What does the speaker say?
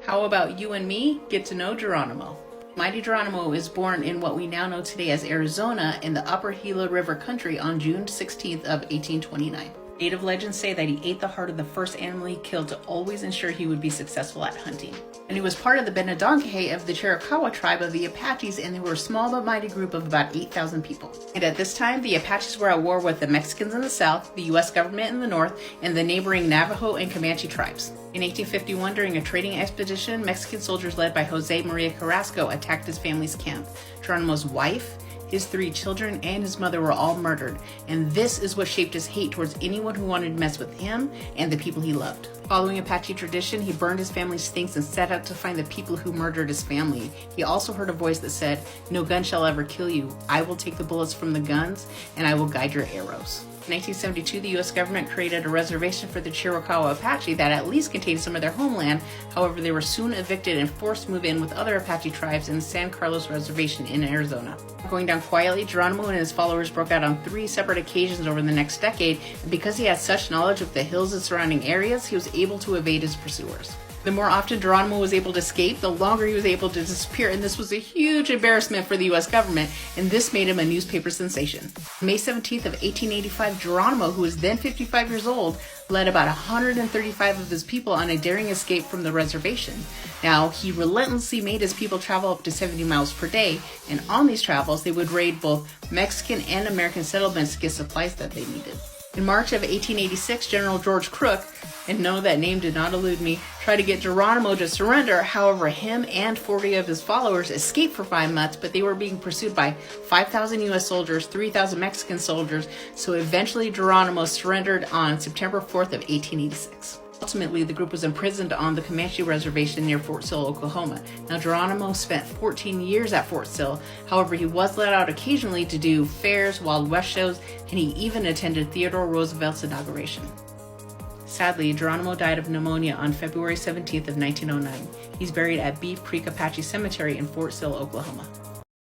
How about you and me get to know Geronimo? Mighty Geronimo is born in what we now know today as Arizona in the upper Gila River country on June 16th of 1829. Native legends say that he ate the heart of the first animal he killed to always ensure he would be successful at hunting. And he was part of the Benedonque of the Chiricahua tribe of the Apaches, and they were a small but mighty group of about 8,000 people. And at this time, the Apaches were at war with the Mexicans in the south, the U.S. government in the north, and the neighboring Navajo and Comanche tribes. In 1851, during a trading expedition, Mexican soldiers led by Jose Maria Carrasco attacked his family's camp. Geronimo's wife, his 3 children, and his mother were all murdered, and this is what shaped his hate towards anyone who wanted to mess with him and the people he loved. Following Apache tradition, he burned his family's things and set out to find the people who murdered his family. He also heard a voice that said, "No gun shall ever kill you. I will take the bullets from the guns, and I will guide your arrows." In 1972, the U.S. government created a reservation for the Chiricahua Apache that at least contained some of their homeland. However, they were soon evicted and forced to move in with other Apache tribes in the San Carlos Reservation in Arizona. Going down quietly, Geronimo and his followers broke out on 3 separate occasions over the next decade, and because he had such knowledge of the hills and surrounding areas, he was able to evade his pursuers. The more often Geronimo was able to escape, the longer he was able to disappear, and this was a huge embarrassment for the U.S. government, and this made him a newspaper sensation. May 17th of 1885, Geronimo, who was then 55 years old, led about 135 of his people on a daring escape from the reservation. Now, he relentlessly made his people travel up to 70 miles per day, and on these travels, they would raid both Mexican and American settlements to get supplies that they needed. In March of 1886, General George Crook, and no, that name did not elude me, tried to get Geronimo to surrender. However, him and 40 of his followers escaped for 5 months, but they were being pursued by 5,000 U.S. soldiers, 3,000 Mexican soldiers, so eventually Geronimo surrendered on September 4th of 1886. Ultimately, the group was imprisoned on the Comanche Reservation near Fort Sill, Oklahoma. Now, Geronimo spent 14 years at Fort Sill. However, he was let out occasionally to do fairs, Wild West shows, and he even attended Theodore Roosevelt's inauguration. Sadly, Geronimo died of pneumonia on February 17th of 1909. He's buried at Beef Creek Apache Cemetery in Fort Sill, Oklahoma.